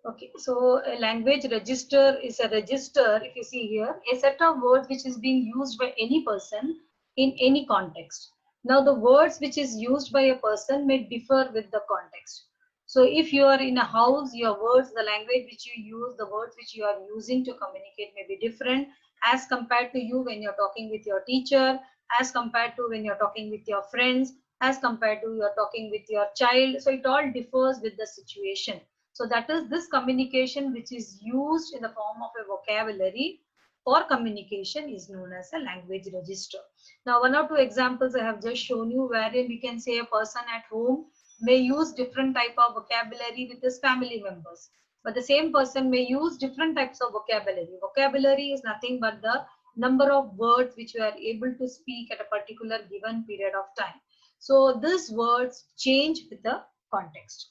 Okay, so a language register is a register, if you see here, a set of words which is being used by any person in any context. Now, the words which is used by a person may differ with the context. So, if you are in a house, your words, the language which you use, the words which you are using to communicate may be different as compared to you when you're talking with your teacher, as compared to when you're talking with your friends, as compared to you're talking with your child. So, it all differs with the situation. So that is this communication which is used in the form of a vocabulary for communication is known as a language register. Now, one or two examples I have just shown you wherein we can say a person at home may use different type of vocabulary with his family members. But the same person may use different types of vocabulary. Vocabulary is nothing but the number of words which you are able to speak at a particular given period of time. So these words change with the context.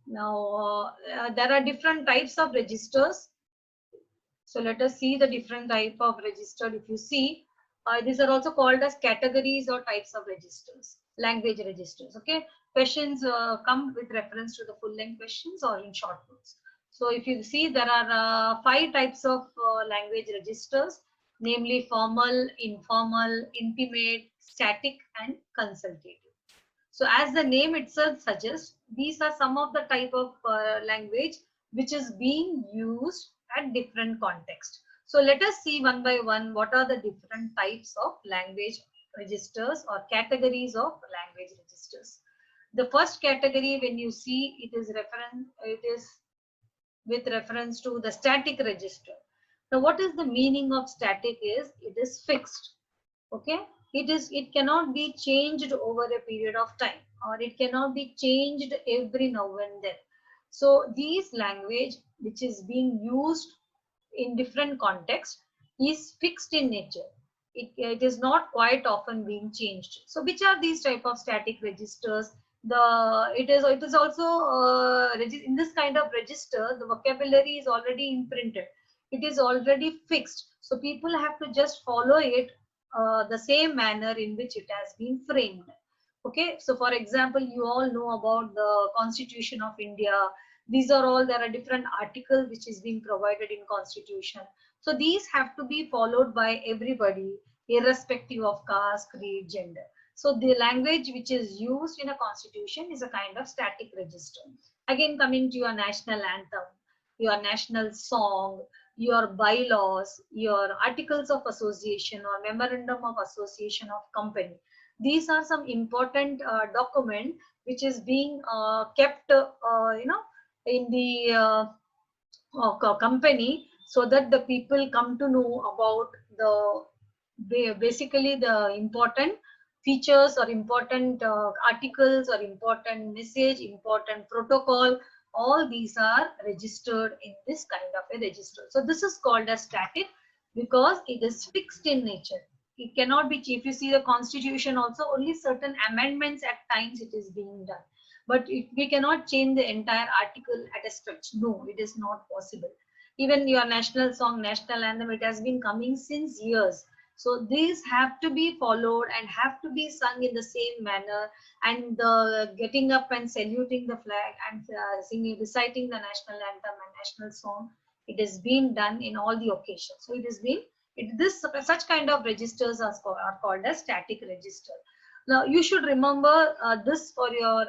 Now, there are different types of registers. So let us see the different type of register. If you see, these are also called as categories or types of registers, language registers. Okay, questions come with reference to the full length questions or in short notes. So if you see, there are 5 types of language registers, namely formal, informal, intimate, static, and consultative. So as the name itself suggests, these are some of the type of language which is being used at different contexts. So let us see one by one what are the different types of language registers or categories of language registers. The first category, when you see, it is with reference to the static register. Now what is the meaning of static is it is fixed. Okay, it cannot be changed over a period of time, or it cannot be changed every now and then. So these language which is being used in different contexts is fixed in nature. It is not quite often being changed. So which are these type of static registers? It is also in this kind of register, the vocabulary is already imprinted, it is already fixed, so people have to just follow it the same manner in which it has been framed. Okay, so for example, you all know about the Constitution of India. These are all, there are different articles which is being provided in Constitution. So these have to be followed by everybody, irrespective of caste, creed, gender. So the language which is used in a constitution is a kind of static register. Again, coming to your national anthem, your national song, your bylaws, your articles of association or memorandum of association of company. These are some important document which is being kept, in the company, so that the people come to know about basically the important features or important articles or important message, important protocol. All these are registered in this kind of a register. So this is called as static because it is fixed in nature. It cannot be, if you see the constitution also, only certain amendments at times it is being done, but we cannot change the entire article at a stretch. No, it is not possible. Even your national song, national anthem, it has been coming since years. So these have to be followed and have to be sung in the same manner, and the getting up and saluting the flag and singing, reciting the national anthem and national song, it has been done in all the occasions. So it has been, such kind of registers are called as static register. Now you should remember this for your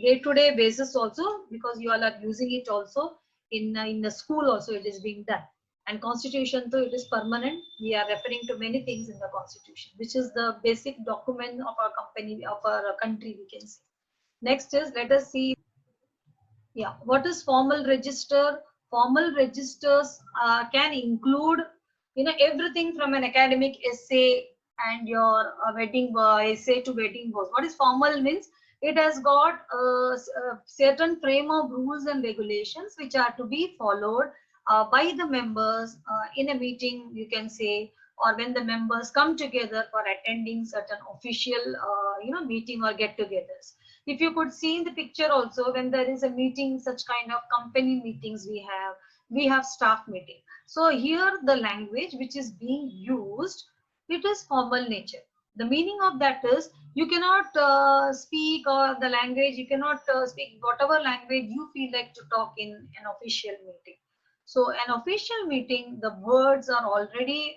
day-to-day basis also, because you all are using it also in the school also it is being done. And constitution too, it is permanent. We are referring to many things in the constitution, which is the basic document of our company, of our country, we can say. Next is, let us see, yeah, what is formal register? Formal registers can include, everything from an academic essay and your wedding essay to wedding vows. What is formal means? It has got a certain frame of rules and regulations which are to be followed by the members in a meeting, you can say, or when the members come together for attending certain official, meeting or get-togethers. If you could see in the picture also, when there is a meeting, such kind of company meetings we have staff meeting. So here the language which is being used, it is formal nature. The meaning of that is You cannot speak or the language, you cannot speak whatever language you feel like to talk in an official meeting. So an official meeting, the words are already,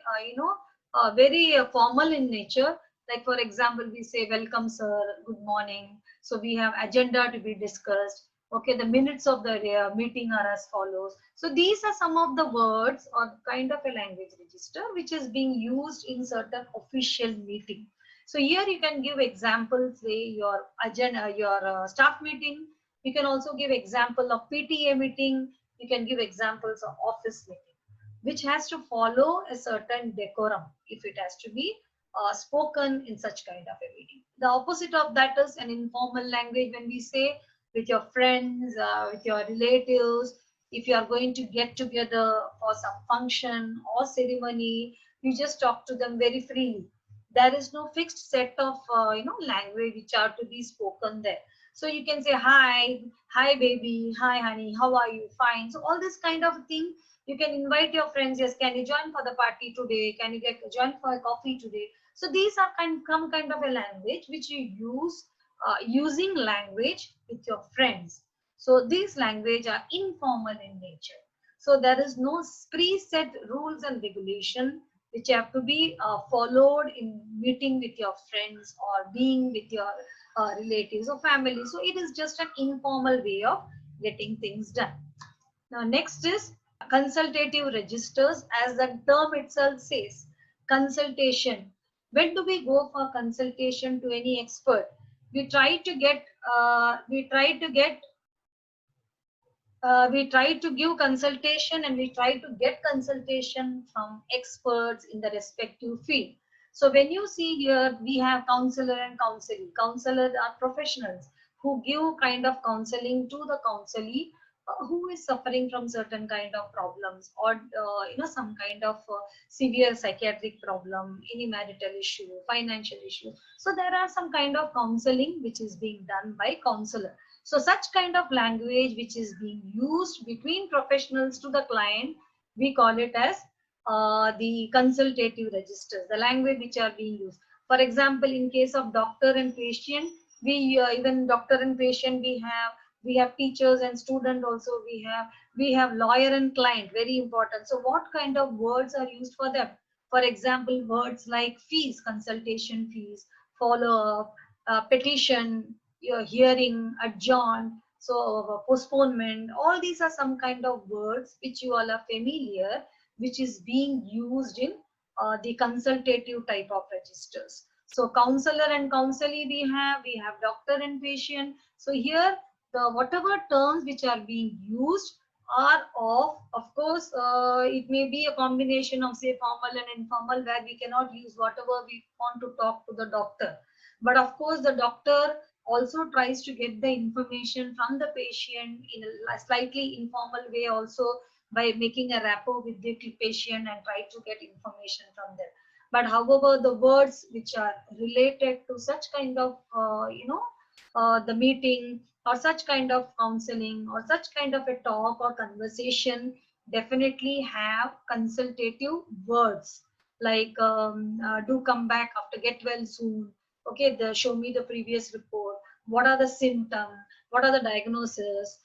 very formal in nature. Like for example, we say, welcome sir, good morning. So we have agenda to be discussed. Okay, the minutes of the meeting are as follows. So these are some of the words or kind of a language register which is being used in certain official meeting. So here you can give examples, say your agenda, your staff meeting. You can also give example of PTA meeting. You can give examples of office meeting, which has to follow a certain decorum if it has to be spoken in such kind of a meeting. The opposite of that is an informal language when we say with your friends, with your relatives. If you are going to get together for some function or ceremony, you just talk to them very freely. There is no fixed set of language which are to be spoken there. So you can say hi baby, hi honey, how are you, fine. So all this kind of thing, you can invite your friends. Yes, can you join for the party today, can you get join for a coffee today. So these are some kind of a language which you use, using language with your friends. So these language are informal in nature. So there is no preset rules and regulation which have to be followed in meeting with your friends or being with your relatives or family. So it is just an informal way of getting things done. Now next is consultative registers, as the term itself says. Consultation. When do we go for consultation to any expert? We try to get we try to give consultation, and we try to get consultation from experts in the respective field. So when you see here, we have counselor and counselee. Counselors are professionals who give kind of counseling to the counselee who is suffering from certain kind of problems, or some kind of severe psychiatric problem, any marital issue, financial issue. So there are some kind of counseling which is being done by counselor. So such kind of language which is being used between professionals to the client, we call it as the consultative registers, the language which are being used. For example, in case of doctor and patient, we even doctor and patient we have teachers and student also, we have lawyer and client, very important. So what kind of words are used for them? For example, words like fees, consultation fees, follow up, petition, your hearing, adjourn, so postponement, all these are some kind of words which you all are familiar, which is being used in the consultative type of registers. So counselor and counselee we have doctor and patient. So here the whatever terms which are being used are of course, it may be a combination of say formal and informal, where we cannot use whatever we want to talk to the doctor. But of course, the doctor also tries to get the information from the patient in a slightly informal way also, by making a rapport with the patient and try to get information from them. But however, the words which are related to such kind of the meeting or such kind of counseling or such kind of a talk or conversation definitely have consultative words, like do come back after, get well soon, okay, show me the previous report, what are the symptoms, what are the diagnosis,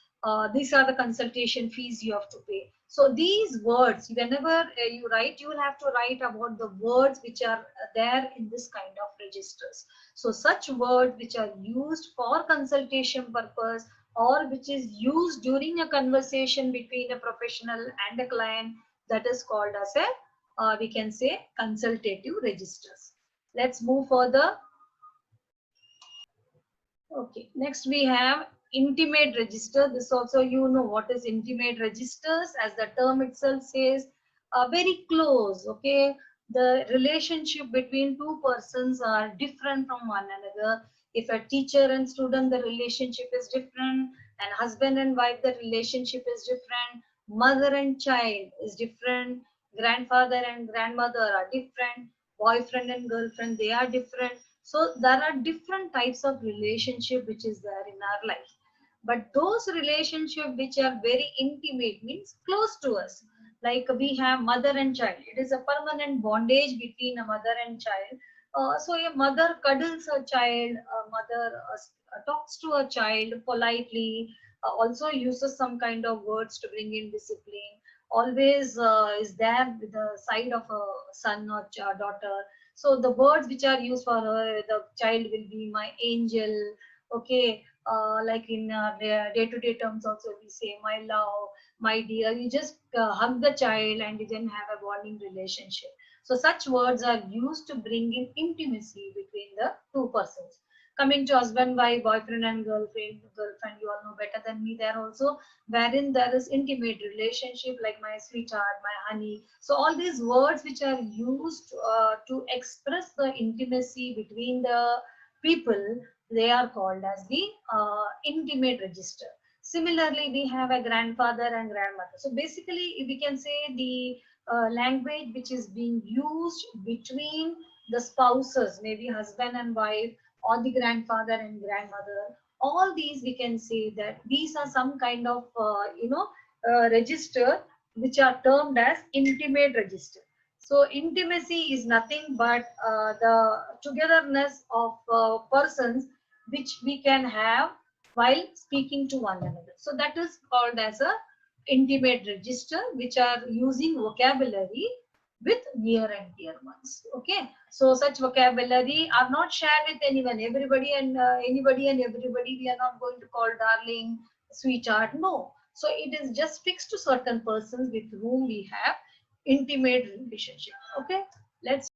these are the consultation fees you have to pay. So these words, whenever you write, you will have to write about the words which are there in this kind of registers. So such words which are used for consultation purpose, or which is used during a conversation between a professional and a client, that is called as a we can say consultative registers. Let's move further. Okay, next we have intimate register. This also, you know what is intimate registers, as the term itself says, very close. Okay, the relationship between two persons are different from one another. If a teacher and student, the relationship is different, and husband and wife, the relationship is different, mother and child is different, grandfather and grandmother are different, boyfriend and girlfriend, they are different. So there are different types of relationship which is there in our life. But those relationships which are very intimate, means close to us, like we have mother and child. It is a permanent bondage between a mother and child. So a mother cuddles her child, a mother talks to her child politely, also uses some kind of words to bring in discipline, always is there with the side of a son or daughter. So the words which are used for her, the child will be my angel, okay, like in day-to-day terms also we say my love, my dear. You just hug the child and you then have a bonding relationship. So such words are used to bring in intimacy between the two persons. Coming to husband, wife, boyfriend and girlfriend, you all know better than me there also, wherein there is intimate relationship like my sweetheart, my honey. So all these words which are used to express the intimacy between the people, they are called as the intimate register. Similarly, we have a grandfather and grandmother. So basically, we can say the language which is being used between the spouses, maybe husband and wife, or the grandfather and grandmother. All these we can say that these are some kind of register which are termed as intimate register. So intimacy is nothing but the togetherness of persons which we can have while speaking to one another. So that is called as a intimate register, which are using vocabulary with near and dear ones. Okay, so such vocabulary are not shared with anyone, everybody and anybody and everybody. We are not going to call darling, sweetheart. No. So it is just fixed to certain persons with whom we have intimate relationship. Okay, let's